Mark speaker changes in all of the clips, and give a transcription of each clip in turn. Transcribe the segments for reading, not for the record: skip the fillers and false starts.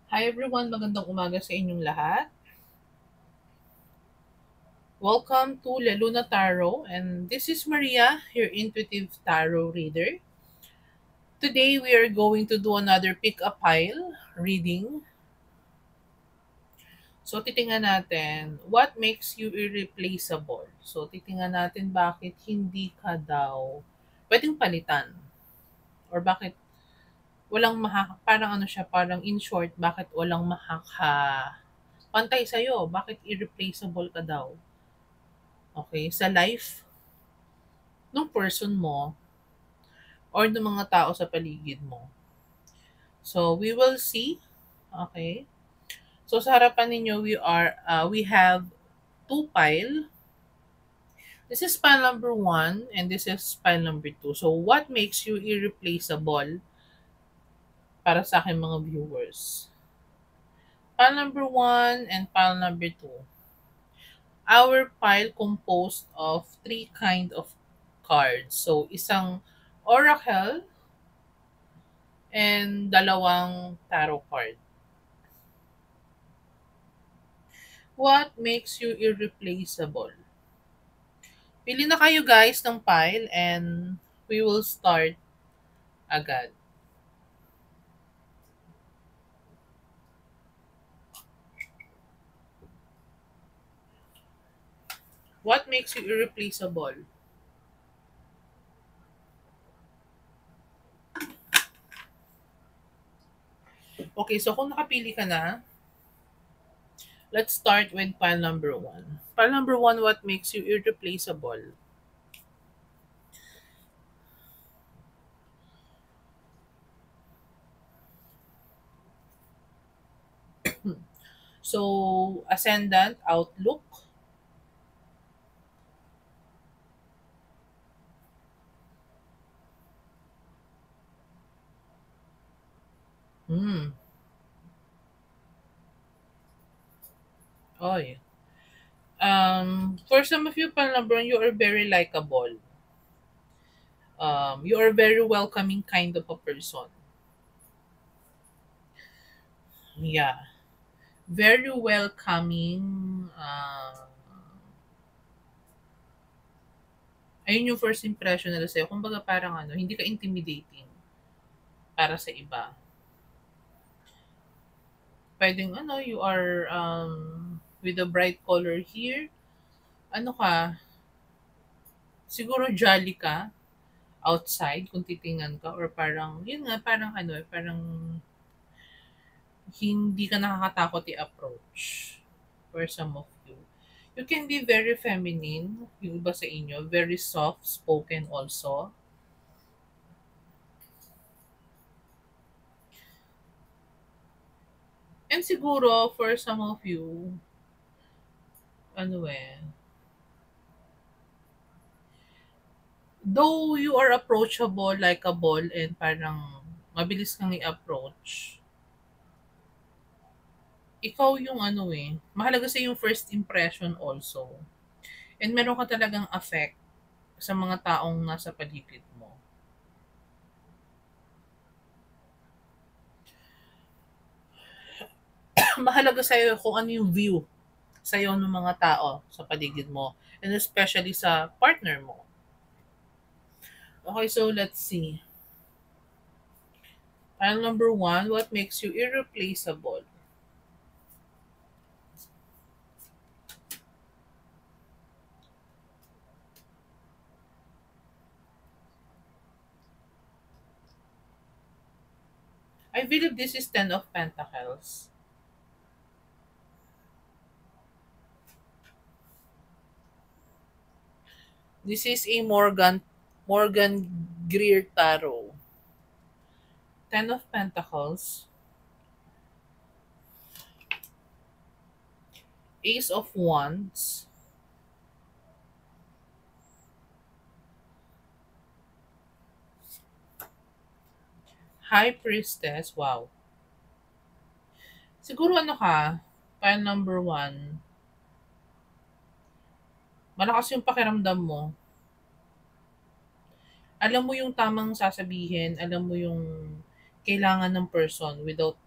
Speaker 1: Hi everyone, magandang umaga sa inyong lahat. Welcome to La Luna Tarot, and this is Maria, your intuitive tarot reader. Today we are going to do another pick a pile reading. So titingnan natin what makes you irreplaceable. So titingnan natin bakit hindi ka daw pwedeng palitan or bakit parang ano siya, parang in short, bakit walang pantay sa'yo, bakit irreplaceable ka daw. Okay, sa life ng person mo or ng mga tao sa paligid mo. So, we will see. Okay? So, sa harapan ninyo, we have two pile. This is pile number one and this is pile number two. So, what makes you irreplaceable para sa aking mga viewers? Pile number one and pile number two. Our pile composed of three kind of cards. So, isang oracle and dalawang tarot card. What makes you irreplaceable? Pili na kayo guys ng pile and we will start agad. What makes you irreplaceable? Okay, so kung nakapili ka na, let's start with pile number one. Pile number one, what makes you irreplaceable? So, ascendant, outlook. Hmm. Oy. For some of you, pile number one, you are very likable. You are very welcoming kind of a person. Yeah. Very welcoming. Ayun yung first impression nila sa'yo. Kumbaga parang ano, hindi ka intimidating para sa iba. Pwedeng ano, you are with a bright color here. Ano ka, siguro jolly ka outside kung titingnan ka or parang, yun nga, parang ano, parang hindi ka nakakatakot i-approach for some of you. You can be very feminine, yung iba sa inyo, very soft spoken also. And siguro for some of you, ano though you are approachable, likable, and parang mabilis kang i-approach, ikaw yung ano mahalaga sa yung first impression also. And meron ka talagang affect sa mga taong nasa paligid mo. Mahalaga sa'yo kung ano yung view sa'yo ng mga tao sa paligid mo. And especially sa partner mo. Okay, so let's see. File number one, what makes you irreplaceable? I believe this is Ten of Pentacles. This is a Morgan Greer Tarot. Ten of Pentacles. Ace of Wands. High Priestess. Wow. Siguro ano ka, file number one, malakas yung pakiramdam mo. Alam mo yung tamang sasabihin, alam mo yung kailangan ng person without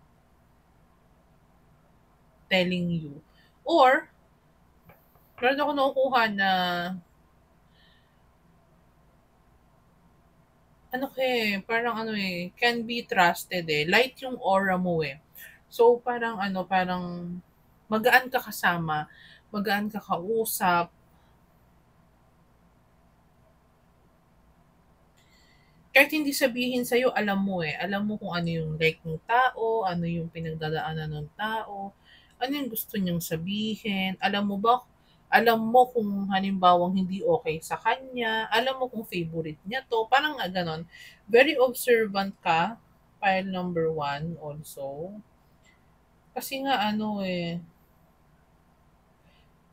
Speaker 1: telling you. Or, meron ako nakukuha na, ano ka eh, parang ano eh, can be trusted eh. Light yung aura mo eh. So, parang ano, parang magaan ka kasama, magaan ka kausap, kahit hindi sabihin sa'yo, alam mo eh. Alam mo kung ano yung like ng tao, ano yung pinagdadaanan ng tao, ano yung gusto niyang sabihin. Alam mo kung halimbawang hindi okay sa kanya, alam mo kung favorite niya to, parang nga ganon. Very observant ka, pile number one also. Kasi nga ano eh,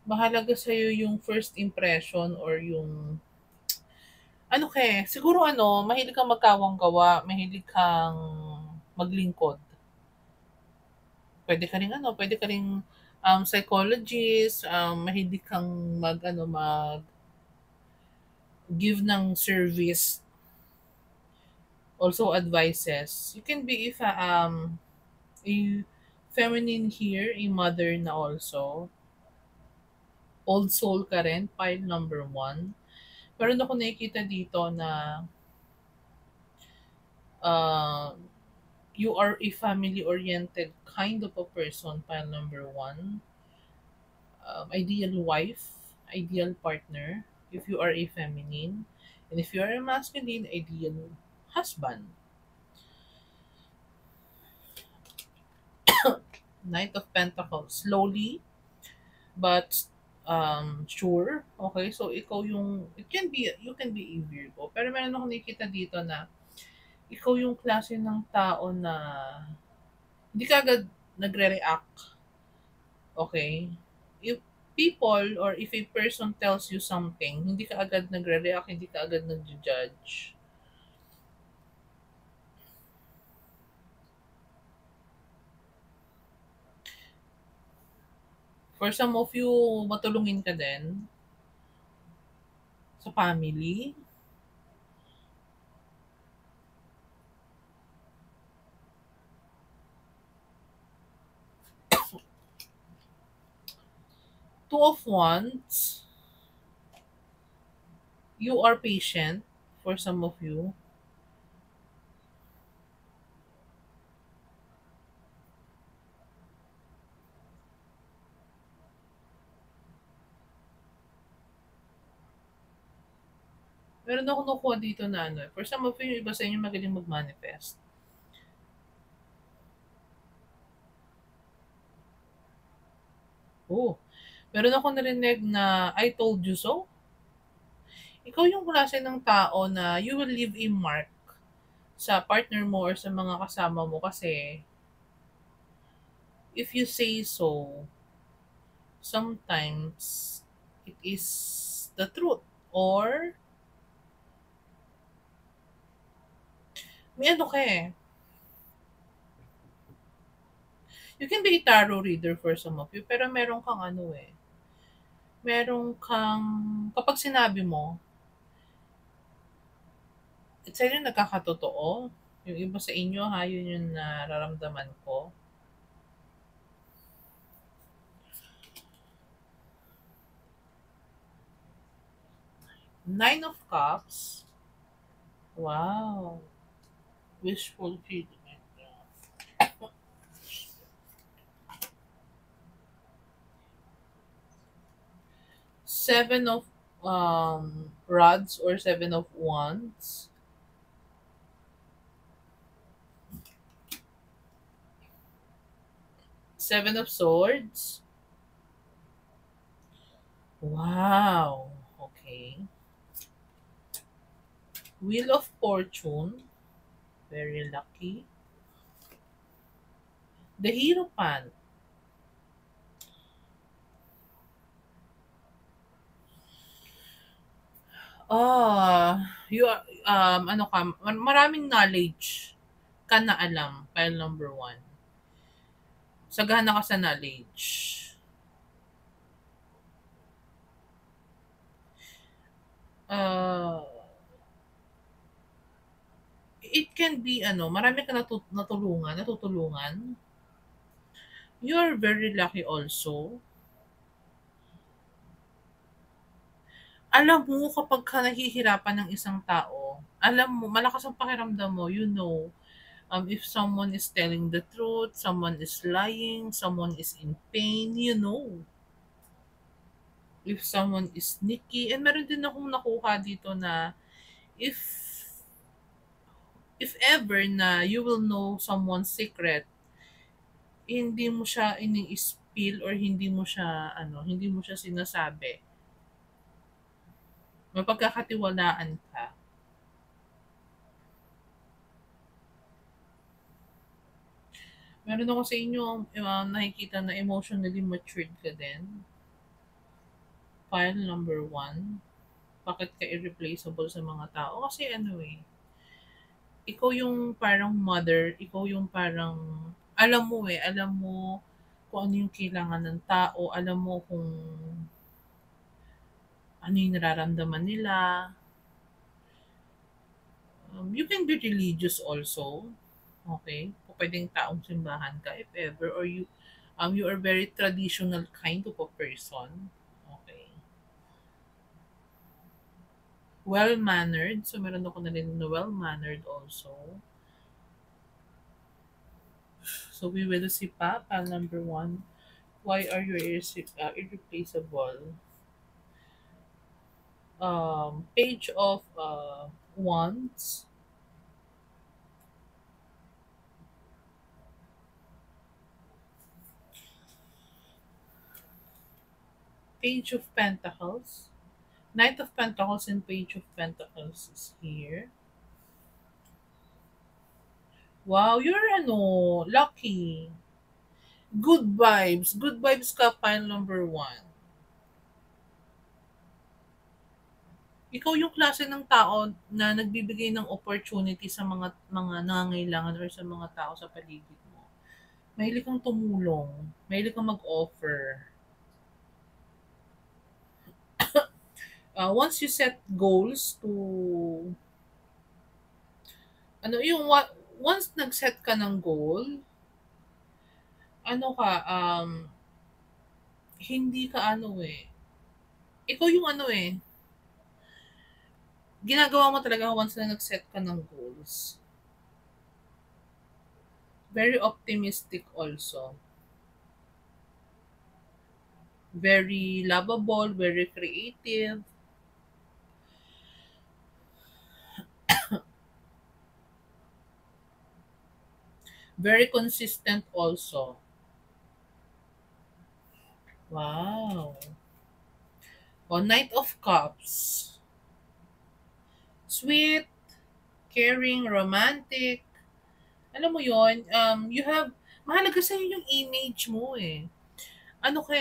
Speaker 1: mahalaga sa'yo yung first impression or yung ano ka eh, siguro ano, mahilig kang magkawang gawa, mahilig kang maglingkod. Pwede ka ring ano, pwede ka ring psychologist, mahilig kang give ng service, also advices. You can be if a feminine here, a mother na also. Old soul ka rin, pile number one. Meron ako nakikita dito na uh, you are a family-oriented kind of a person, pile number one. Ideal wife, ideal partner, if you are a feminine. And if you are a masculine, ideal husband. Knight of Pentacles. Slowly, but sure. Okay, so ikaw yung, you can be a Virgo. Pero meron akong nakikita dito na ikaw yung klase ng tao na hindi ka agad nagre-react. Okay? If people or if a person tells you something, hindi ka agad nagre-react, hindi ka agad nag-judge. For some of you, matulungin ka din sa family. Two of Wands, you are patient for some of you. Meron ako nakuha dito na ano, for some of you, iba sa inyo magaling mag-manifest. Oh, meron ako narinig na I told you so. Ikaw yung klase ng tao na you will leave a mark sa partner mo or sa mga kasama mo kasi if you say so, sometimes it is the truth or may ano ka eh. You can be a tarot reader for some of you pero meron kang ano eh. Meron kang, kapag sinabi mo, sa inyo nagkakatotoo. Yung iba sa inyo ha, yun yung nararamdaman ko. Nine of Cups. Wow. Wishful fulfillment. Seven of rods or seven of wands. Seven of swords. Wow. Okay. Wheel of fortune. Very lucky. The Hierophant. You are, ano ka, maraming knowledge ka na alam, file number one. Sagana ka sa knowledge. Uh, it can be, ano, marami ka natutulungan, You're very lucky also. Alam mo kapag ka nahihirapan ng isang tao, alam mo malakas ang pakiramdam mo, you know, if someone is telling the truth, someone is lying, someone is in pain, you know. If someone is sneaky, and meron din akong nakuha dito na if if ever na you will know someone's secret, hindi mo siya ini-spill or hindi mo siya sinasabi. Mapagkakatiwalaan ka. Meron ako sa inyo nakikita na emotionally matured ka din. File number one. Bakit ka irreplaceable sa mga tao? Kasi ano eh, ikaw yung parang mother, ikaw yung parang, alam mo kung ano yung kailangan ng tao, alam mo kung ano yung nararamdaman nila. You can be religious also. Okay? Kung pwedeng taong simbahan ka if ever, or you are very traditional kind of a person. Okay. Well-mannered. So, meron ako na rin na well-mannered also. So, we will see pa. Pal number one. Why are you irreplaceable? Page of wands. Page of pentacles. Knight of pentacles and page of pentacles is here. Wow, you're lucky. Good vibes. Good vibes ka, pile number one. Ikaw yung klase ng tao na nagbibigay ng opportunity sa mga nangangailangan or sa mga tao sa paligid mo. Mahilig kang tumulong. Mahilig kang mag-offer. Once you set goals to once nag-set ka ng goal, ano ka, hindi ka ikaw yung ginagawa mo talaga once na nag-set ka ng goals. Very optimistic also. Very lovable, very creative, very consistent also. Wow. O, Knight of Cups. Sweet, caring, romantic. Alam mo yon, mahalaga sa'yo yung image mo eh. Ano ka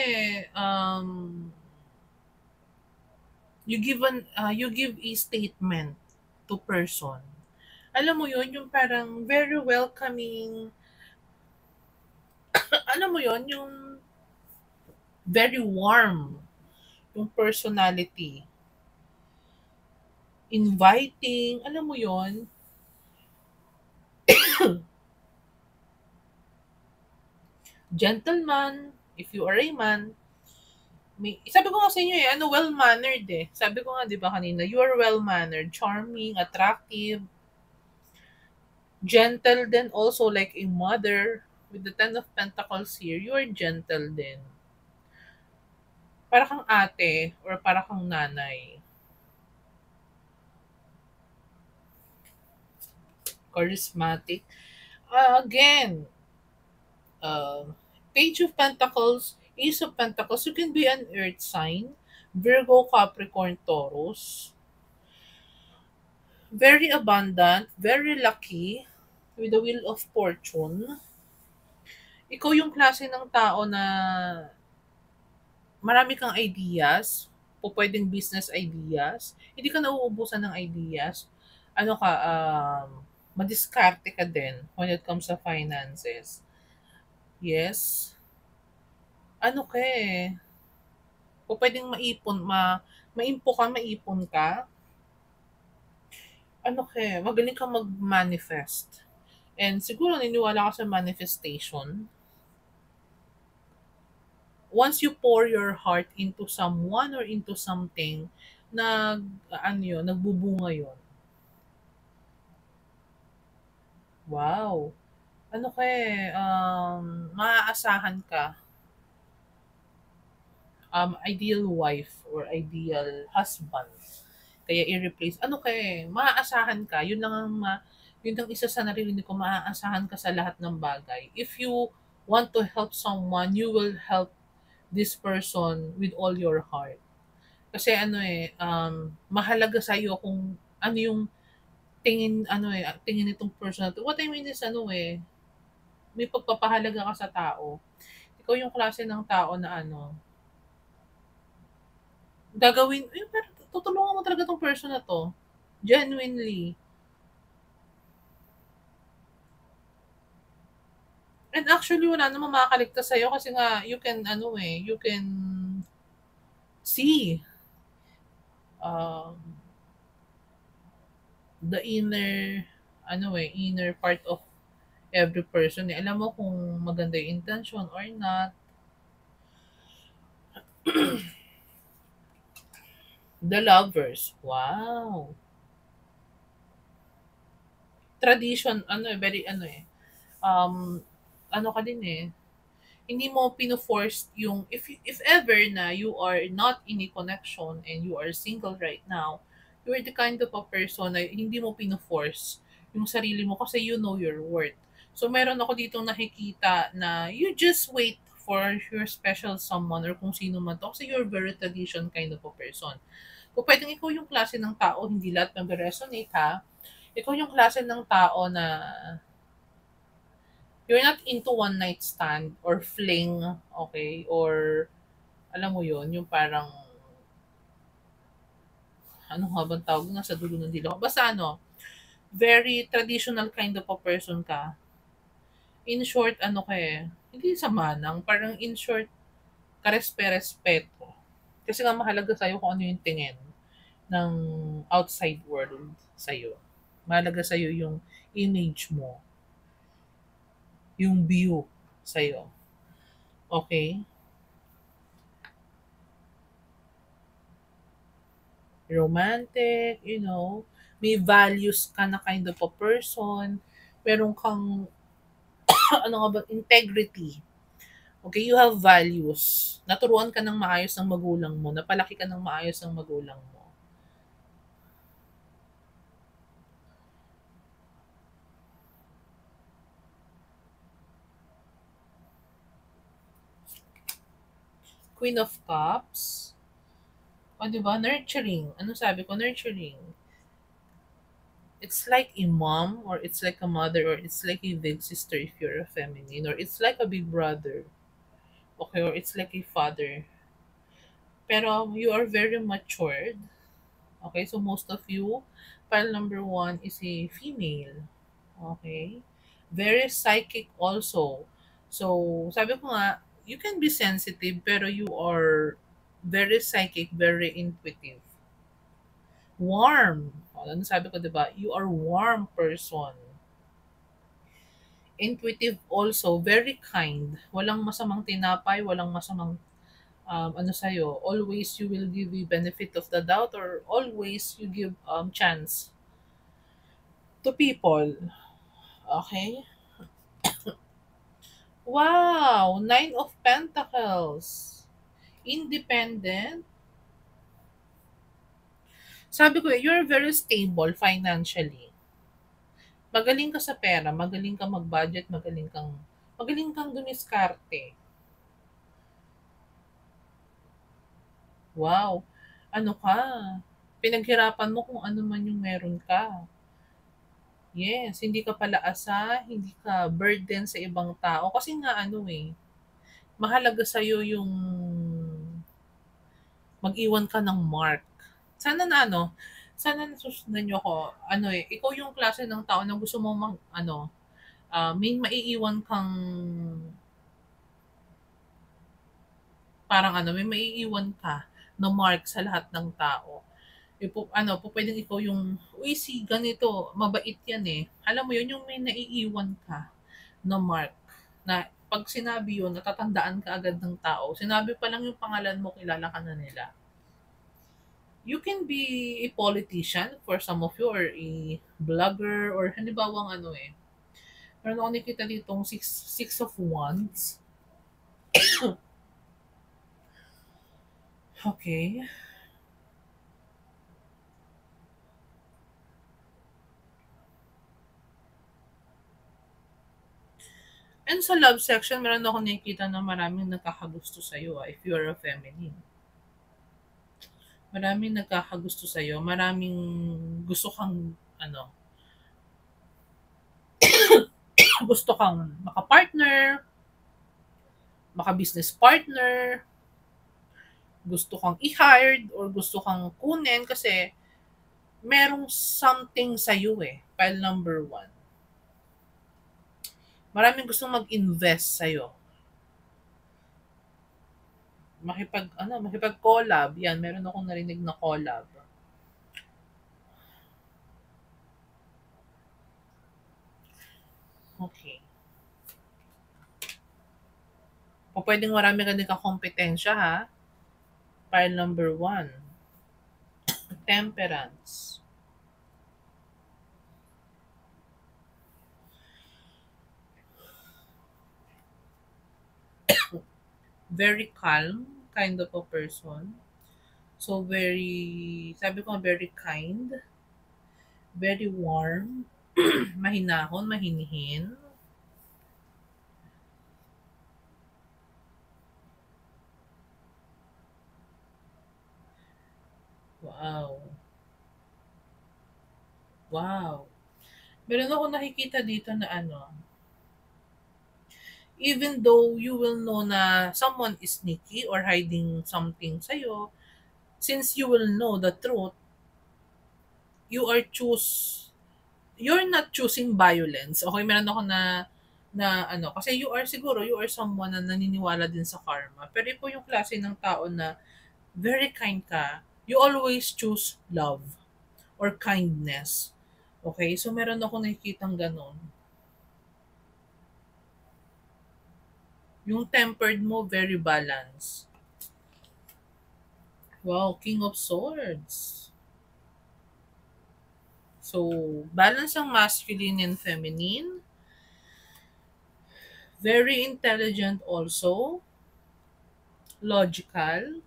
Speaker 1: you give a statement to person. Alam mo yon, yung parang very welcoming, alam mo yon, yung very warm, yung personality. Inviting, alam mo yon, gentleman, if you are a man, sabi ko nga sa inyo well-mannered eh. Sabi ko nga, di ba kanina, you are well-mannered, charming, attractive, gentle then also like a mother. With the Ten of Pentacles here, you are gentle din. Para kang ate or para kang nanay. Charismatic. Again, uh, Page of Pentacles, Ace of Pentacles, you can be an earth sign, Virgo, Capricorn, Taurus. Very abundant, very lucky, with the Wheel of Fortune. Ikaw yung klase ng tao na marami kang ideas, o pwedeng business ideas, hindi ka nauubusan ng ideas, madiskarte ka din when it comes sa finances. Yes. Ano ka o pwedeng maipon ka, magaling ka mag-manifest. And siguro niniwala ka sa manifestation. once you pour your heart into someone or into something, ano yun, nagbubunga yun. Wow! Ano ka eh, maaasahan ka, ideal wife or ideal husband. Kaya i-replace, ano ka eh, maaasahan ka. Yun ang isa sa naririnig ko, maaasahan ka sa lahat ng bagay. If you want to help someone, you will help this person with all your heart. Kasi ano eh, mahalaga sa iyo kung ano yung tingin nitong person na 'to. What I mean is ano eh, may pagpapahalaga ka sa tao. Ikaw yung klase ng tao na ano, pero tutulungan mo talaga 'tong person na 'to, genuinely. And actually wala namang makakaligtas sa'yo kasi nga you can ano eh, you can see, um, the inner part of every person eh. Alam mo kung maganda yung intention or not. The lovers, wow! Tradition ano eh, very ano eh, um, ano ka din eh, hindi mo pino-force yung if ever na you are not in a connection and you are single right now, you are the kind of a person na hindi mo pino-force yung sarili mo kasi you know your worth. So meron ako ditong nakikita na you just wait for your special someone or kung sino man to kasi you're very tradition kind of a person. Kung pwedeng ikaw yung klase ng tao, hindi lahat mag-resonate ha, ikaw yung klase ng tao na you're not into one night stand or fling, okay? Or alam mo yon yung parang ano nga bang tawag nasa dulo ng dila ko. Basta ano, very traditional kind of a person ka. In short, ano ka eh, hindi sa manang, parang in short, karespe-respeto. Kasi nga mahalaga sa'yo kung ano yung tingin ng outside world sa'yo. Mahalaga sa'yo yung image mo, yung view sa'yo. Okay? Romantic, may values ka na kind of a person, meron kang, ano nga ba, integrity. Okay, you have values. Naturuan ka ng maayos ng magulang mo, napalaki ka ng maayos ng magulang mo. Queen of Cups, o di ba, nurturing. Ano sabi ko, nurturing. It's like a mom, or it's like a mother, or it's like a big sister if you're a feminine, or it's like a big brother, okay, or it's like a father. Pero you are very matured. Okay, so most of you, pile number one is a female. Okay? Very psychic also. So, sabi ko nga, you can be sensitive, pero you are very psychic, very intuitive. Warm. Ano sabi ko, di ba? You are warm person. Intuitive also, very kind. Walang masamang tinapay, walang masamang ano sa'yo. Always you will give the benefit of the doubt or always you give chance to people. Okay? Wow! Nine of Pentacles. Independent. Sabi ko, you're very stable financially. Magaling ka sa pera, magaling kang mag-budget, magaling kang dumiskarte. Wow! Ano ka? Pinaghirapan mo kung ano man yung meron ka. Yes, hindi ka pala hindi ka burden sa ibang tao. Kasi nga ano eh, mahalaga sa'yo yung mag-iwan ka ng mark. Sana na ano, sana nasusundan niyo ako. Ano eh, ikaw yung klase ng tao na gusto mo may maiiwan kang may maiiwan ka na mark sa lahat ng tao. Pwedeng ikaw yung, uy, si ganito, mabait yan eh. Alam mo yun, yung may naiiwan ka na mark na 'pag sinabi yun natatandaan ka agad ng tao. Sinabi pa lang yung pangalan mo kilala ka na nila. You can be a politician for some of you or a vlogger or halimbawang ano eh. Meron ako nakita ditong six of wands. Okay. And sa love section, meron ako nakikita na maraming nagkakagusto sa'yo if you're a feminine. Maraming nagkakagusto sa'yo, maraming gusto kang, ano, gusto kang makapartner, maka-business partner, gusto kang i-hired, or gusto kang kunin kasi merong something sa'yo eh. Pile number one. Maraming gustong mag-invest sa'yo. Makipag-collab. Yan, meron akong narinig na collab. Okay. O pwedeng marami ka din kakompetensya ha. Pile number one. Temperance. Very calm kind of a person. So sabi ko very kind, very warm, mahinahon, mahinihin. Wow. Wow. Meron ako nakikita dito na ano, even though you will know na someone is sneaky or hiding something sa'yo, since you will know the truth, you are you're not choosing violence. Okay, meron ako na ano, kasi you are someone na naniniwala din sa karma. Pero ikaw yung klase ng tao na very kind ka, you always choose love or kindness. Okay, so meron ako nakikitang ganon. Yung tempered mo, very balanced. Wow, King of Swords. So, balance ang masculine and feminine. Very intelligent also. Logical.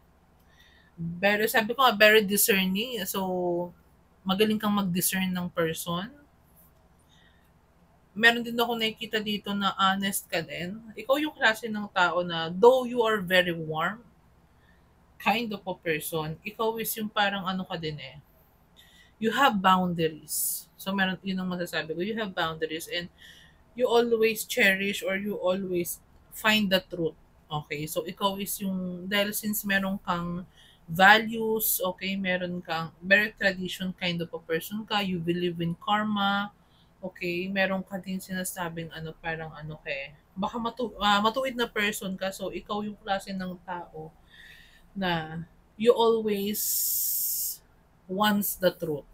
Speaker 1: Very, sabi ko nga, very discerning. So, magaling kang mag-discern ng person. Meron din ako nakikita dito na honest ka din. Ikaw yung klase ng tao na though you are very warm, kind of a person, ikaw is yung parang ano ka din eh. You have boundaries. So meron yun ang masasabi ko. You have boundaries and you always cherish or you always find the truth. Okay, so ikaw is yung, dahil since meron kang values, okay, meron kang very tradition kind of a person ka, you believe in karma, okay, meron ka din sinasabing ano, parang ano ka eh, baka matuwid na person ka, so ikaw yung klase ng tao na you always wants the truth.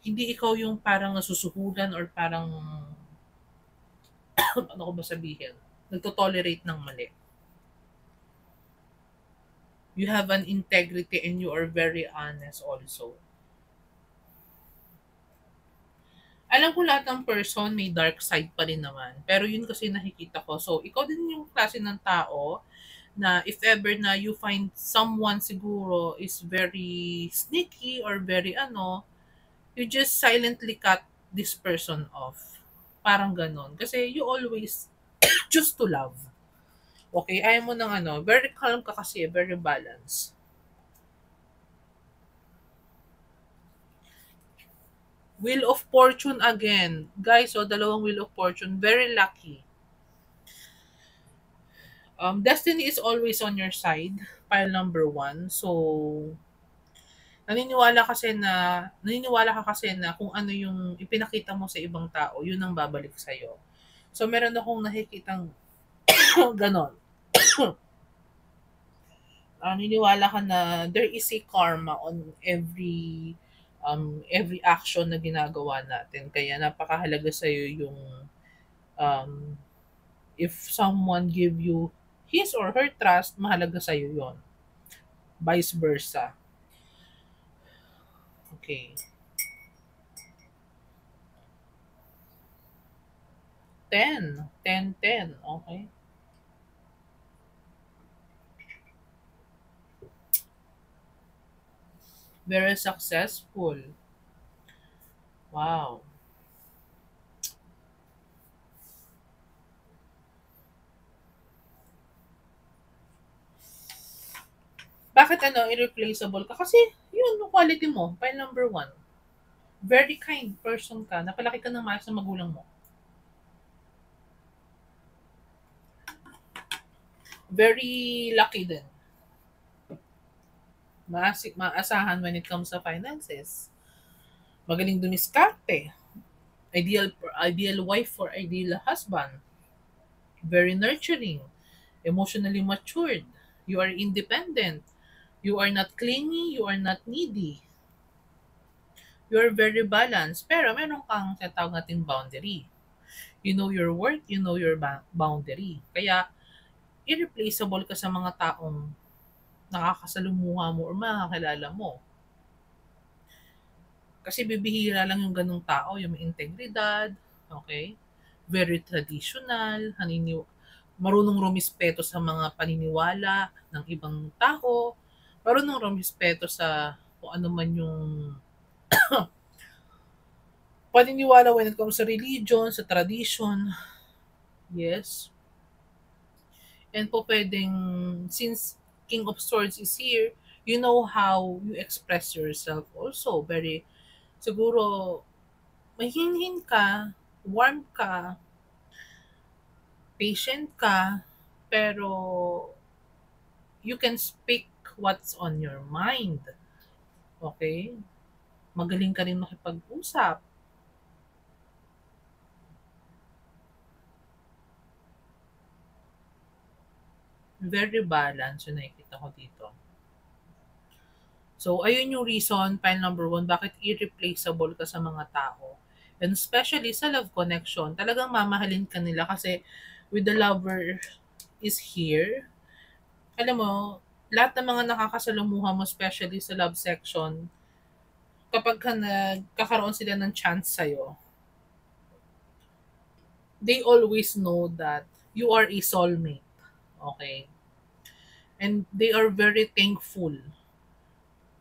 Speaker 1: Hindi ikaw yung parang nasusuhulan or parang ano ko ba sabihin, nagto-tolerate ng mali. You have an integrity and you are very honest also. Alam ko lahat ng person may dark side pa rin naman. Pero yun kasi nakikita ko. So, ikaw din yung klase ng tao na if ever na you find someone siguro is very sneaky or very ano, you just silently cut this person off. Parang ganon. Kasi you always choose to love. Okay, ayaw mo ng ano, very calm ka kasi, very balanced. Wheel of Fortune again. Guys, so dalawang Wheel of Fortune, very lucky. Destiny is always on your side, pile number one. So, naniniwala ka kasi na kung ano yung ipinakita mo sa ibang tao, yun ang babalik sa'yo. So, meron akong nakikitang ganon. Naniniwala ka na there is a karma on every action na ginagawa natin. Kaya napakahalaga sa iyo yung um, If someone give you his or her trust, mahalaga sa'yo yon. Vice versa. Okay. 10. 10, 10. Okay. Very successful. Wow. Bakit irreplaceable ka? Kasi, yun, yung quality mo. File number one. Very kind person ka. Napalaki ka ng maayos sa magulang mo. Very lucky din. Maasahan when it comes sa finances. Magaling dumiskarte. Ideal wife or ideal husband. Very nurturing. Emotionally matured. You are independent. You are not clingy. You are not needy. You are very balanced. Pero meron kang tinatawag natin boundary. You know your worth. You know your boundary. Kaya, irreplaceable ka sa mga taong nakakasalumuha mo or makakilala mo. Kasi bibihira lang yung ganong tao, yung may integridad, okay? Very traditional, marunong rumispeto sa mga paniniwala ng ibang tao, marunong rumispeto sa kung ano man yung paniniwala when it comes sa religion, sa tradition. Yes. And po pwedeng, since King of Swords is here, you know how you express yourself also. Very, siguro, mahinhin ka, warm ka, patient ka, pero you can speak what's on your mind. Okay? Magaling ka rin makipag-usap. Very balanced yung nakikita ko dito. So, ayun yung reason, pile number one, bakit irreplaceable ka sa mga tao. And especially sa love connection, talagang mamahalin ka nila kasi with the lover is here, alam mo, lahat ng mga nakakasalumuha mo, especially sa love section, kapag ka nagkakaroon sila ng chance sa'yo, they always know that you are a soulmate. Okay? And they are very thankful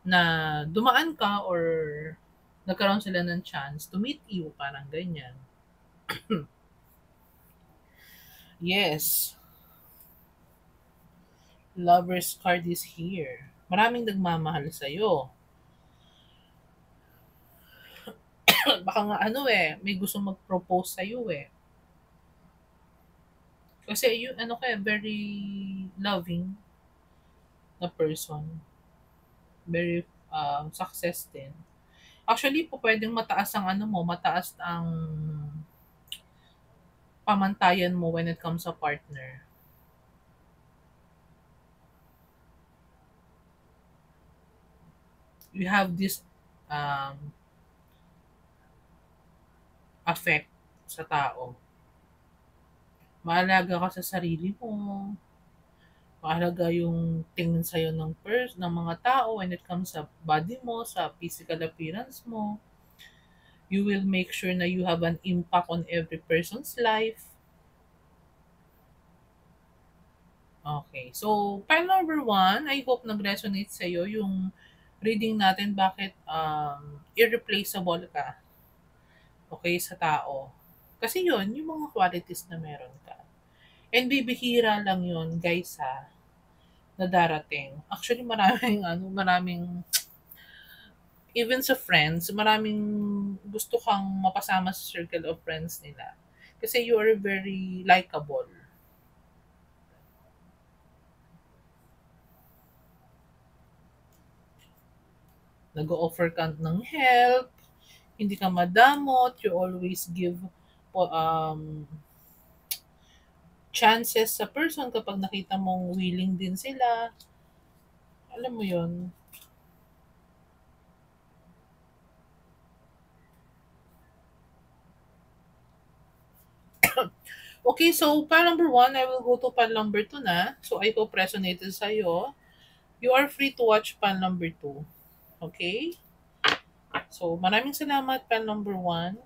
Speaker 1: na dumaan ka or nagkaroon sila ng chance to meet you, parang ganyan. Yes, lover's card is here. Maraming nagmamahal sa'yo. Baka nga may gusto mag-propose sa'yo eh. Kasi you, very loving na person. Very success din. Actually po pwedeng mataas ang mataas ang pamantayan mo when it comes sa partner. You have this um, affect sa tao. Maalaga ka sa sarili mo. Mahalaga yung tingin sa'yo ng mga tao when it comes sa body mo, sa physical appearance mo. You will make sure na you have an impact on every person's life. Okay. So, file number one, I hope nag-resonate sa'yo yung reading natin bakit irreplaceable ka. Okay, sa tao. Kasi yun, yung mga qualities na meron ka. And bibihira lang yun, guys ha, na darating. Actually, maraming, even sa friends, maraming gusto kang mapasama sa circle of friends nila. Kasi you are very likable. Nag-offer ka ng help, hindi ka madamot, you always give um, chances sa person kapag nakita mong willing din sila. Alam mo yon. Okay, so pile number one, I will go to pile number two na. So I hope resonated sa'yo. You are free to watch pile number two. Okay? So maraming salamat pile number one.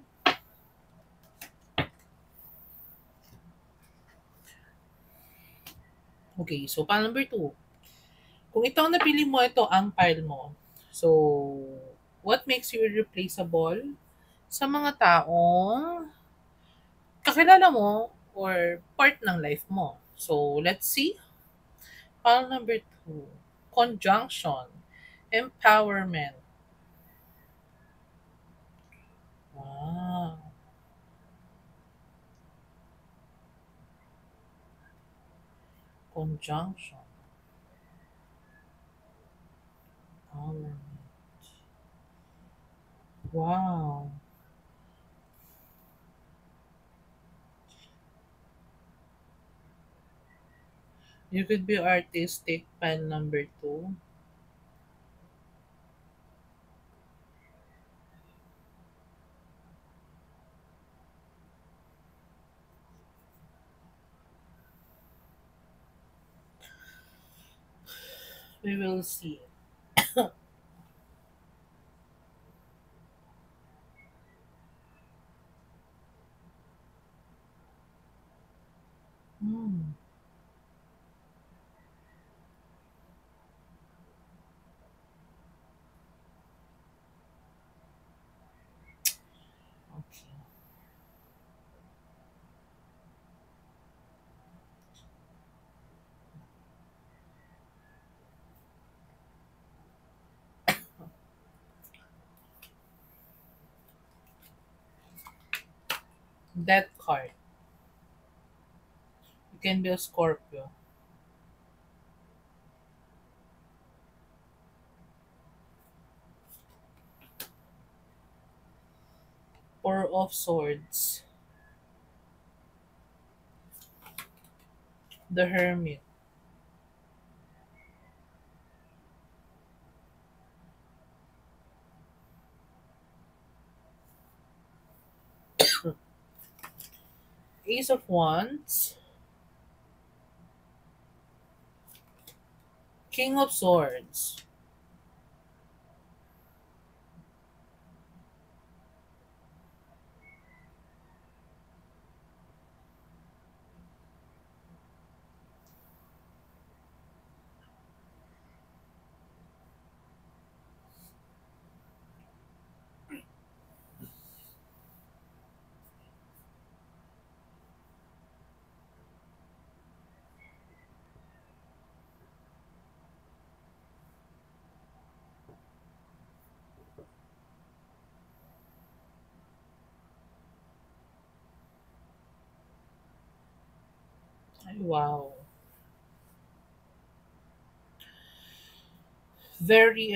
Speaker 1: Okay, so pile number two. Kung ito ang napili mo, ito ang pile mo. So, what makes you irreplaceable sa mga taong kakilala mo or part ng life mo? So, let's see. Pile number two. Conjunction. Empowerment. Wow. Conjunction. Empowerment. Wow. You could be artistic. Pile number two. We will see. Hmm. Okay. Death card. You can be a Scorpio. Four of Swords. The Hermit. Ace of Wands. King of Swords. Ay, wow. Very,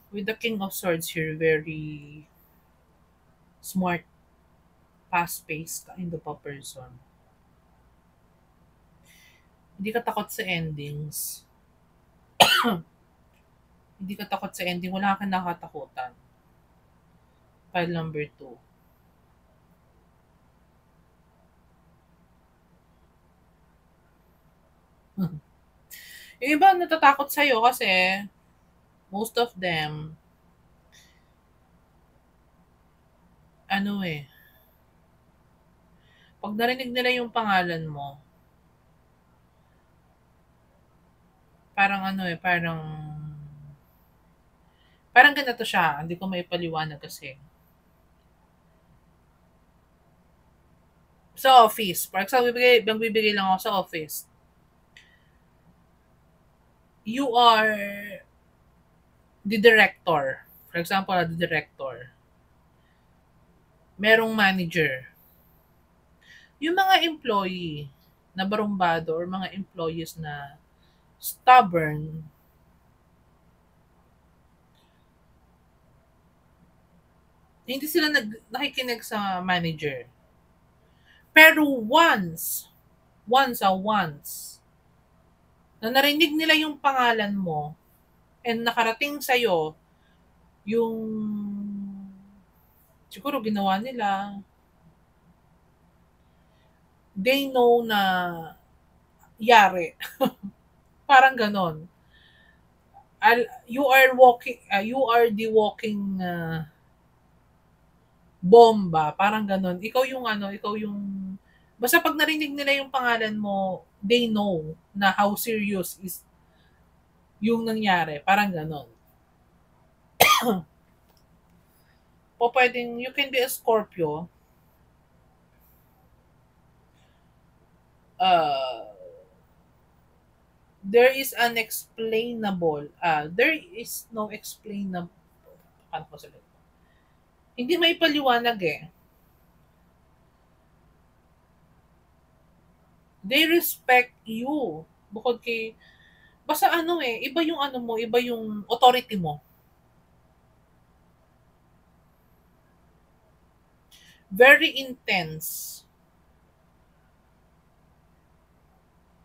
Speaker 1: with the King of Swords here, very smart, fast-paced kind of a person. Hindi ka takot sa endings. Hindi ka takot sa ending. Wala kang nakatakutan. File number two. Yung iba natatakot sa'yo kasi most of them, ano eh, pag narinig nila yung pangalan mo, parang parang ganito siya, hindi ko maipaliwanag kasi. Sa office, for example, magbibigay lang ako sa office. You are the director. For example, the director. Merong manager. Yung mga employee na barumbado or mga employees na stubborn, hindi sila nakikinig sa manager. Pero once, na narinig nila yung pangalan mo and nakarating sa'yo yung siguro ginawa nila, they know na yari. Parang ganon. You are walking, you are the walking bomba, parang ganon. Ikaw yung ano, ikaw yung, basta pag narinig nila yung pangalan mo, they know na how serious is yung nangyari. Parang ganon. O pwedeng, you can be a Scorpio, uh, there is unexplainable, there is no explainable, paano ko sabihin? Hindi may paliwanag eh. They respect you. Bukod kay, basta ano eh, iba yung ano mo, iba yung authority mo. Very intense.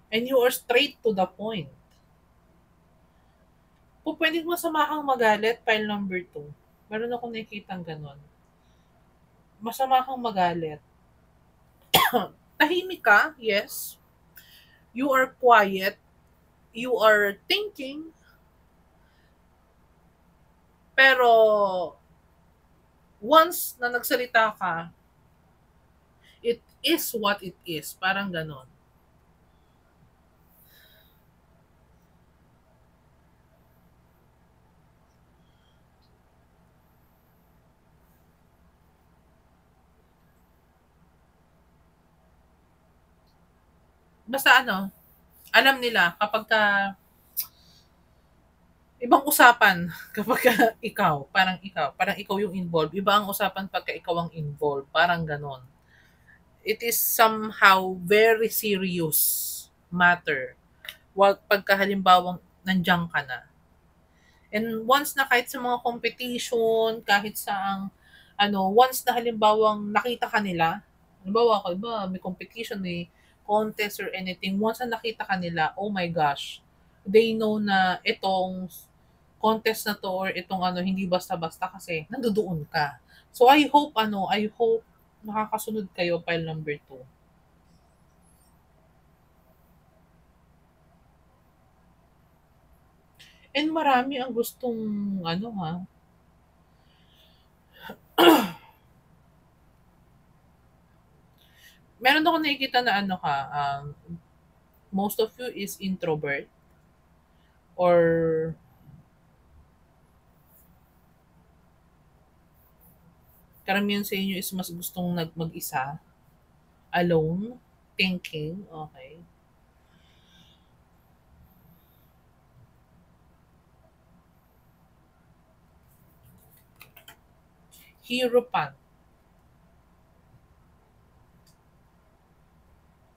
Speaker 1: And you are straight to the point. Kung pwedeng masama kang magalit, file number 2. Meron akong nakikita ganon. Masama kang magalit. Tahimik ka, yes. You are quiet. You are thinking. Pero, once na nagsalita ka, it is what it is. Parang ganon. Basta ano, alam nila kapag ka ibang usapan kapag ka parang ikaw yung involved. Iba ang usapan pagka ikaw ang involved, parang ganon. It is somehow very serious matter. Wag pagka halimbawang nandiyan ka na. And once na kahit sa mga competition, kahit sa once na halimbawang nakita ka nila, halimbawa, ba, may competition, may contest or anything, once na nakita ka nila, oh my gosh, they know na itong contest na to or itong hindi basta-basta kasi nandoon ka. So I hope makakasunod kayo file number 2. And marami ang gustong ano ha, meron ako nakikita na most of you is introvert or karamihan sa inyo is mas gustong mag-isa, alone, thinking, okay. Hierophant.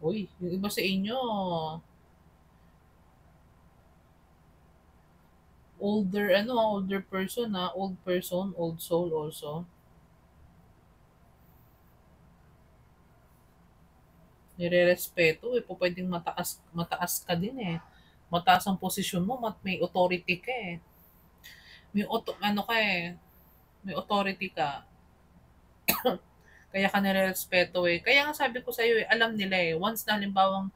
Speaker 1: Uy, yung iba sa inyo, older person old person, old soul also. Nire-respeto eh, po pwedeng mataas ka din eh. Mataas ang posisyon mo, may authority ka eh. Ano ka eh, may authority ka. Kaya ka nire-respeto eh. Kaya nga sabi ko sa'yo eh, alam nila eh. Once na halimbawang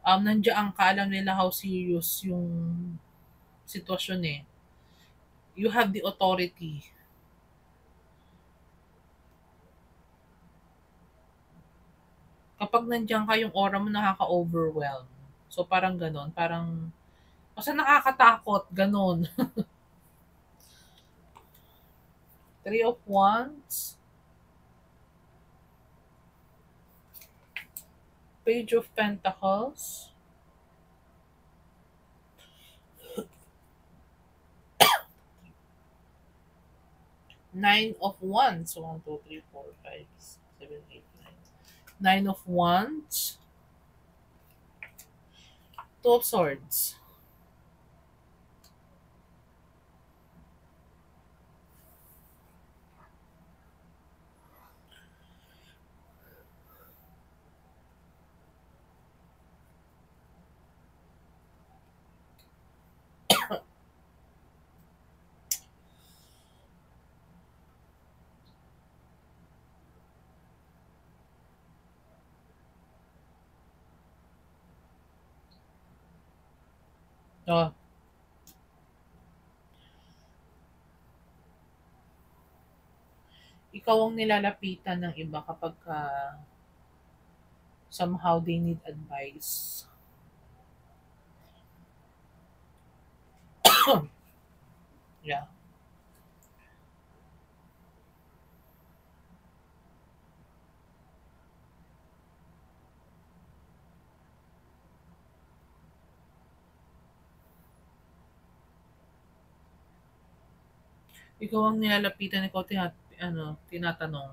Speaker 1: nandiyan ka, alam nila how serious yung sitwasyon eh. You have the authority. Kapag nandiyan ka, yung aura mo nakaka-overwhelm. So parang ganon, parang basta nakakatakot, ganon. Three of Wands, Page of Pentacles, Nine of Wands, 1, 2, 3, 4, 5, 7, 8, 9. Nine of Wands, Two of Swords. Oh, ikaw ang nilalapitan ng iba kapag somehow they need advice. Yeah. Ikaw ang nilalapitan, ikaw tinatanong.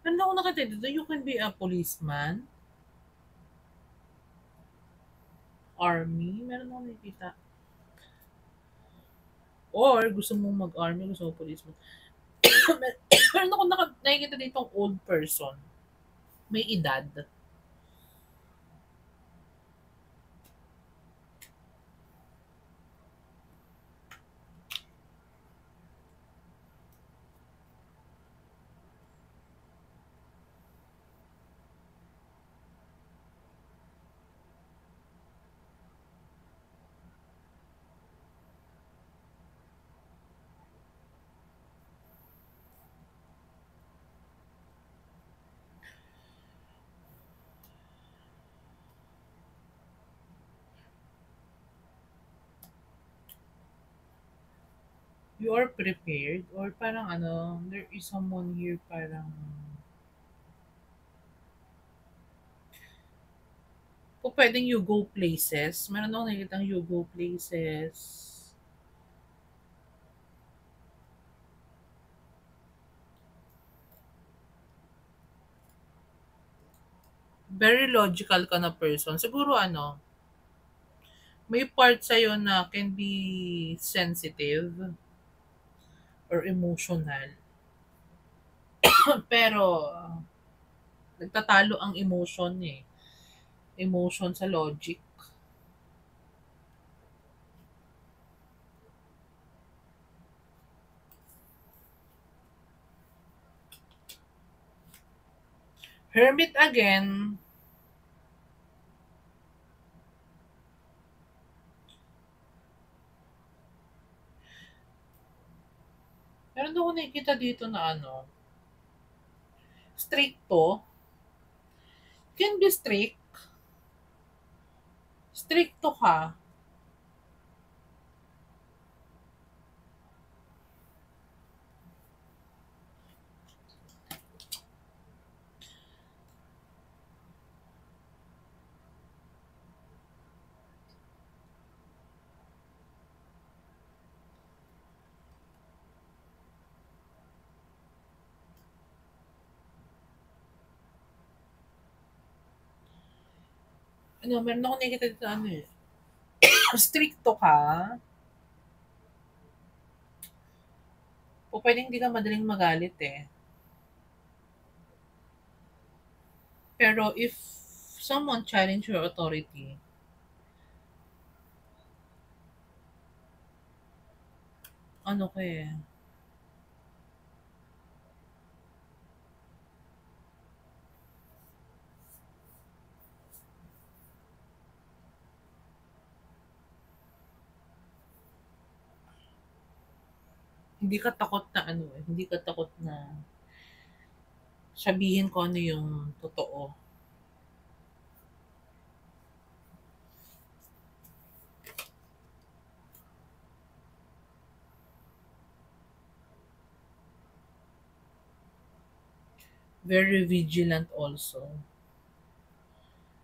Speaker 1: Ano ako nakita dito, you can be a policeman, army, meron ako nakikita. Or gusto mong mag-army, gusto mo policeman. Meron ako nakikita dito old person. May edad. You are prepared or parang there is someone here parang po pwedeng you go places. Meron ako nakikita you go places. Very logical ka na person. Siguro may part sa'yo na can be sensitive or emotional. Pero nagtatalo ang emotion eh. Emotion sa logic. Hermit again, meron ako nakikita dito na stricto. Can be stricto ka. Meron ako nakikita dito stricto ka. O pwedeng hindi ka madaling magalit eh. Pero if someone challenge your authority, ano ka eh, hindi ka takot na hindi ka takot na sabihin ko ano yung totoo. Very vigilant also.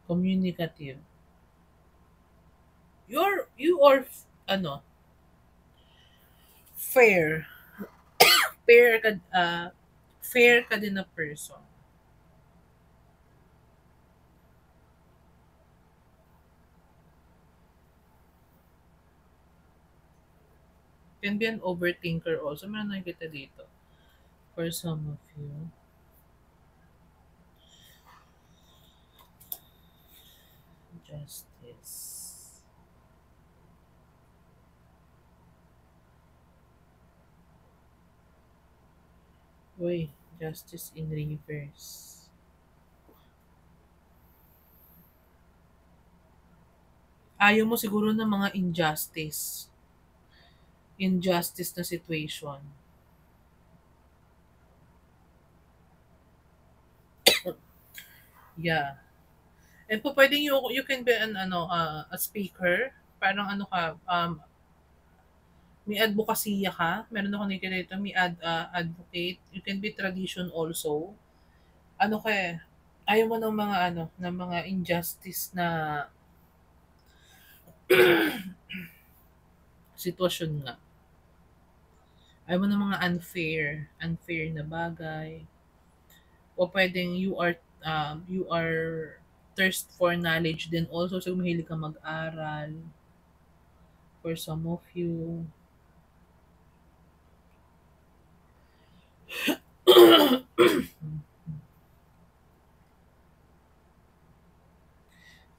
Speaker 1: Communicative. You are ano, fair. Fair ka, fair ka din na person. Can be an overthinker also. Meron nakikita dito. For some of you. Justice. Uy, justice in reverse. Ayaw mo siguro ng mga injustice. Injustice na situation. Yeah. And po pwedeng you can be an a speaker. Parang ano ka, may advokasya ka. Meron ako nakikita dito, may advocate. You can be tradition also. Ano ka eh, ayaw mo ng mga ng mga injustice na sitwasyon nga. Ayaw mo ng mga unfair na bagay. O pwedeng you are thirst for knowledge din also. So, mahilig ka mag-aral for some of you.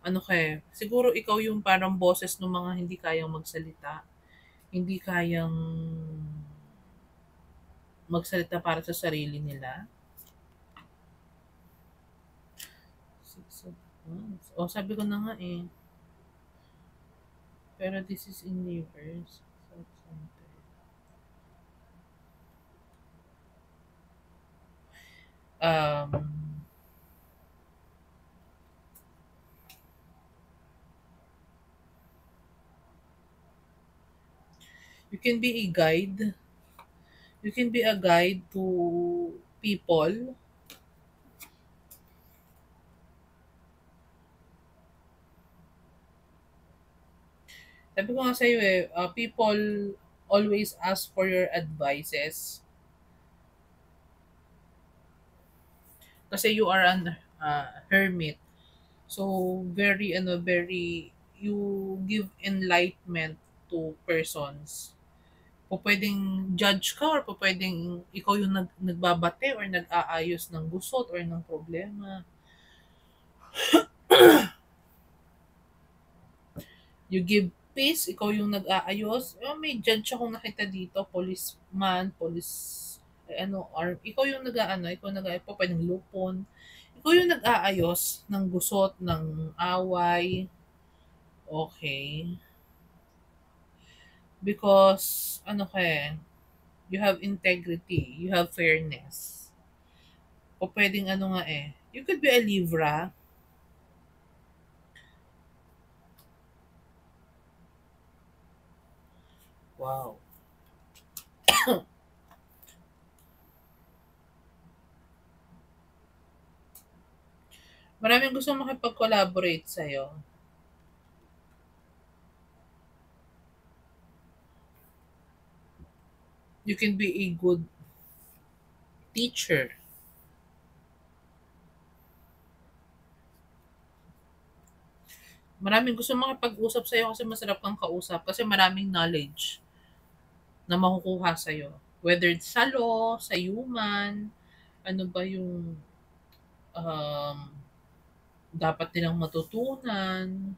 Speaker 1: Ano ka eh, siguro ikaw yung parang boses ng mga hindi kayang magsalita. Hindi kayang magsalita para sa sarili nila. Six of Wands. O, sabi ko na nga eh. Pero this is in reverse. Um, you can be a guide. You can be a guide to people. Sabi ko nga sa'yo eh, people always ask for your advices. Kasi you are an hermit. So, very, you give enlightenment to persons. Po pwedeng judge ka or po pwedeng ikaw yung nagbabate or nag-aayos ng gusot or ng problema. You give peace, ikaw yung nag-aayos. Oh, may judge akong nakita dito, policeman, or ikaw yung ikaw po pwedeng lupon. Ikaw yung nag-aayos ng gusot, ng away. Okay. Because, you have integrity, you have fairness. O pwedeng you could be a Libra. Wow. Maraming gusto makipag-collaborate sa'yo. You can be a good teacher. Maraming gusto makipag-usap sa'yo kasi masarap kang kausap kasi maraming knowledge na makukuha sa'yo. Whether it's sa law, sa human, ano ba yung um, dapat nilang matutunan.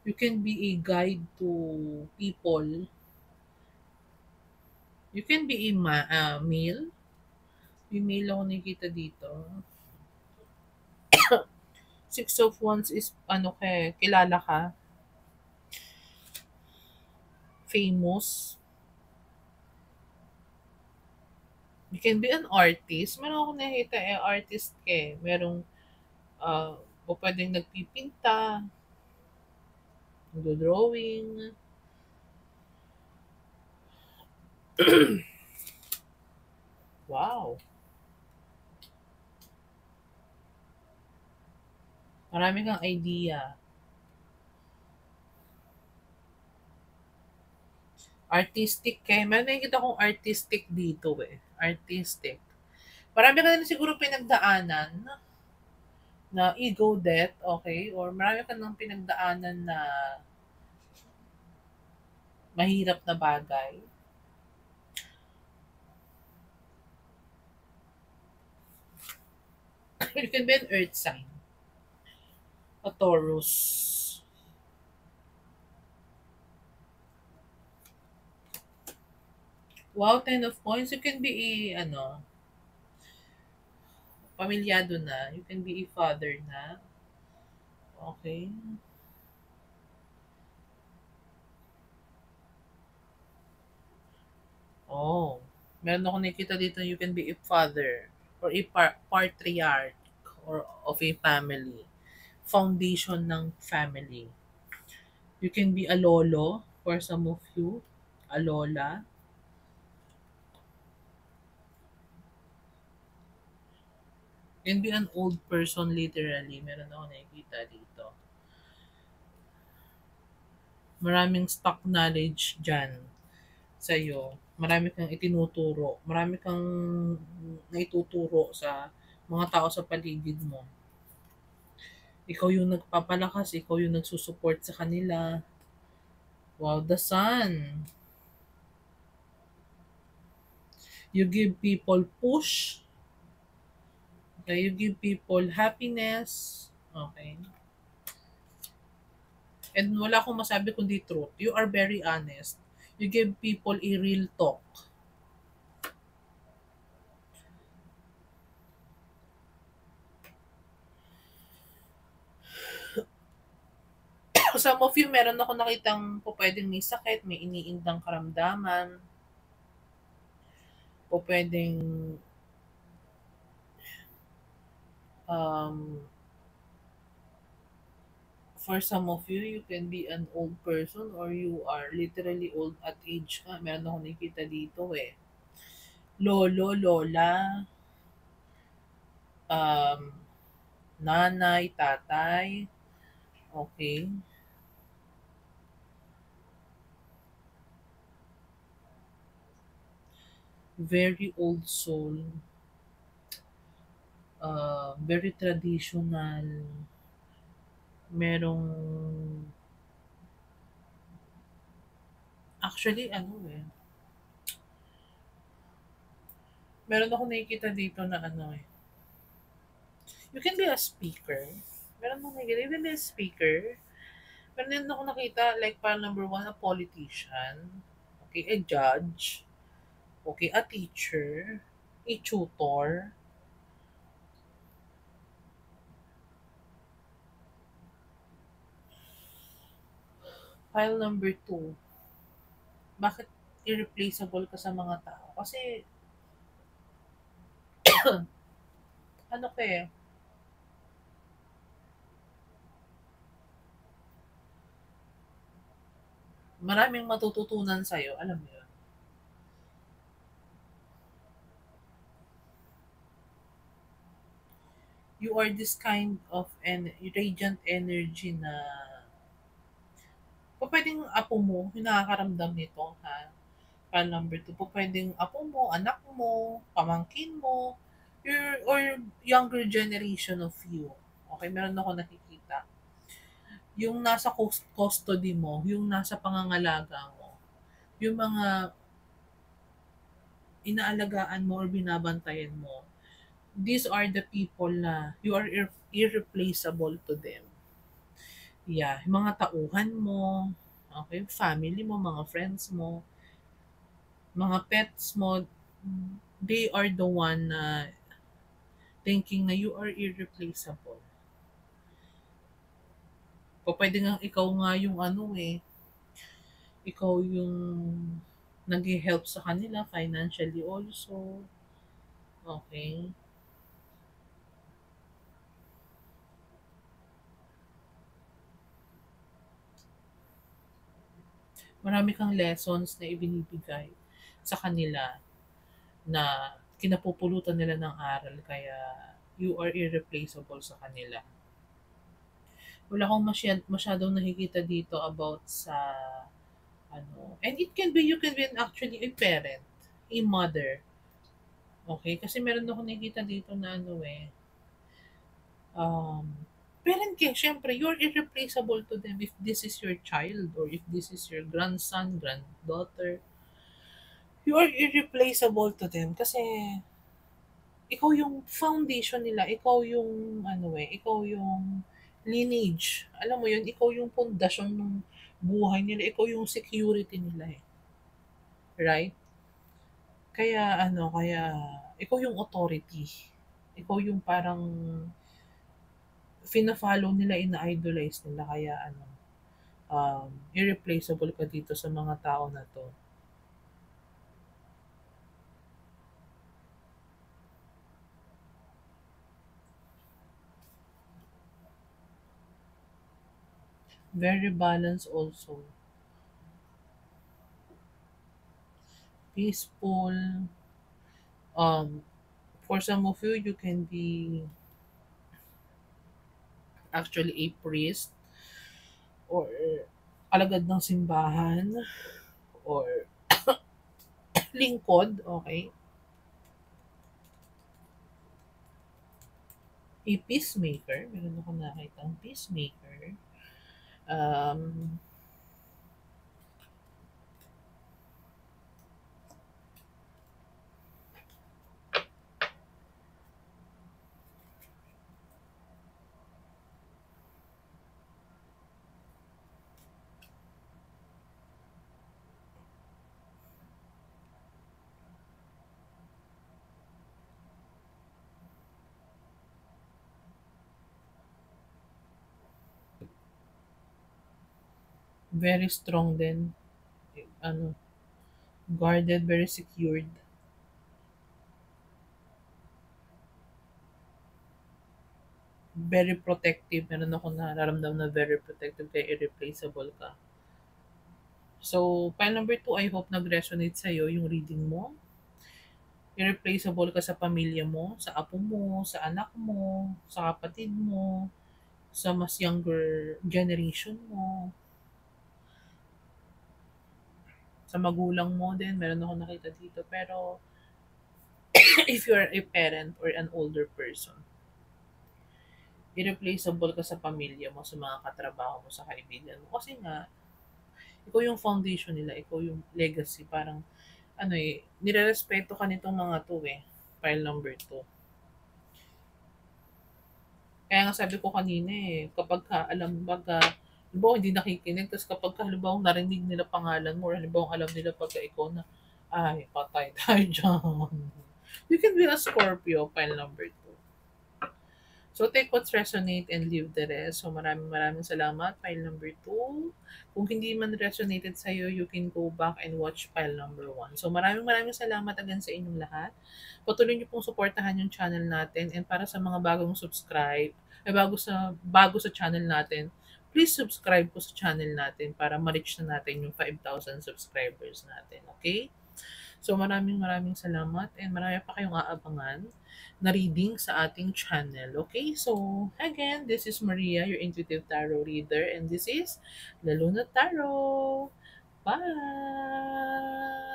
Speaker 1: You can be a guide to people. You can be a male. Yung male ako nakikita dito. Six of Wands is kilala ka, famous. You can be an artist. Meron ako nakita artist ka eh. Merong o pwedeng nagpipinta, nagdo-drawing. Wow. Marami kang idea. Artistic kay meron nakikita kong artistic dito eh. Artistic. Marami ka na siguro pinagdaanan na ego death, okay? Or marami ka nang pinagdaanan na mahirap na bagay. You can be an earth sign. A Taurus. Wow, 10 of coins. You can be a, ano, pamilyado na. You can be a father na. Okay. Oh. Meron ako nakikita dito, you can be a father or a patriarch or of a family. Foundation ng family. You can be a lolo for some of you. A lola. Can be an old person literally. Meron ako nakikita dito. Maraming stock knowledge dyan sa'yo. Marami kang itinuturo. Marami kang naituturo sa mga tao sa paligid mo. Ikaw yung nagpapalakas, ikaw yung nagsusupport sa kanila. Wow, the sun. You give people push. Okay, you give people happiness. Okay. And wala akong masabi kundi truth. You are very honest. You give people a real talk. Some of you, meron ako nakitang po pwedeng may sakit, may iniindang karamdaman, po pwedeng um, for some of you, you can be an old person or you are literally old at age ka. Meron ako nakikita dito eh. Lolo, lola, um, nanay, tatay, okay. Very old soul, very traditional, merong, actually, ano eh, meron ako nakikita dito na ano eh, you can be a speaker. Meron ako nakikita, you can be a speaker. Meron din ako nakita, like, parang number one, a politician, okay, a judge, okay, a teacher, a tutor, file number two, bakit irreplaceable ka sa mga tao? Kasi, ano ka eh, maraming matututunan sa'yo, alam mo yun. You are this kind of radiant energy na pwedeng apo mo, yung nakakaramdam nito, ha? File number two, pwedeng apo mo, anak mo, pamangkin mo, or younger generation of you. Okay, meron ako nakikita. Yung nasa custody mo, yung nasa pangangalaga mo, yung mga inaalagaan mo or binabantayan mo, these are the people na you are irreplaceable to them. Yeah, yung mga tauhan mo, okay, family mo, mga friends mo, mga pets mo, they are the one na thinking na you are irreplaceable. O pwede nga ikaw nga yung ano eh, ikaw yung nag-help sa kanila financially also. Okay. Marami kang lessons na ibinibigay sa kanila na kinapupulutan nila ng aral kaya you are irreplaceable sa kanila. Wala akong masyadong nakikita dito about sa ano. And it can be, you can be actually a parent, a mother. Okay? Kasi meron ako nakikita dito na ano eh, um, parent ka, syempre, you're irreplaceable to them if this is your child or if this is your grandson, granddaughter. You are irreplaceable to them kasi ikaw yung foundation nila, ikaw yung ano eh, ikaw yung lineage. Alam mo yun, ikaw yung pundasyon ng buhay nila, ikaw yung security nila eh. Right? Kaya ikaw yung authority. Ikaw yung parang fina-follow nila, ina-idolize nila kaya irreplaceable ka dito sa mga tao na 'to. Very balanced also, peaceful, um, for some of you, you can be actually a priest or alagad ng simbahan or lingkod, okay? A peacemaker, meron akong nakitang peacemaker. Um, very strong din, ano, guarded, very secured, very protective. Meron ako nararamdaman na very protective kaya irreplaceable ka. So, file number 2, I hope nag-resonate sa'yo yung reading mo. Irreplaceable ka sa pamilya mo, sa apo mo, sa anak mo, sa kapatid mo, sa mas younger generation mo, sa magulang mo din. Meron ako nakita dito. Pero, if you're a parent or an older person, irreplaceable ka sa pamilya mo, sa mga katrabaho mo, sa kaibigan mo. Kasi nga, ikaw yung foundation nila, ikaw yung legacy. Parang, nirerespeto ka nitong mga to eh. File number 2. Kaya nga sabi ko kanina eh, kapag ka, alam, baga, halimbawa hindi nakikinig, tapos kapag ka, halimbawa narinig nila pangalan mo, or halimbawa alam nila pagka ikaw na, ay, patay tayo dyan. You can be a Scorpio, file number 2. So, take what's resonate and leave the rest. So, maraming maraming salamat, file number 2. Kung hindi man resonated sa'yo, you can go back and watch file number 1. So, maraming maraming salamat again sa inyong lahat. Patuloy niyo pong suportahan yung channel natin, and para sa mga bagong subscribe, bago sa channel natin, please subscribe po sa channel natin para ma-reach na natin yung 5,000 subscribers natin. Okay? So maraming maraming salamat, and marami pa kayong aabangan na reading sa ating channel. Okay? So again, this is Maria, your intuitive tarot reader, and this is the Luna Tarot. Bye!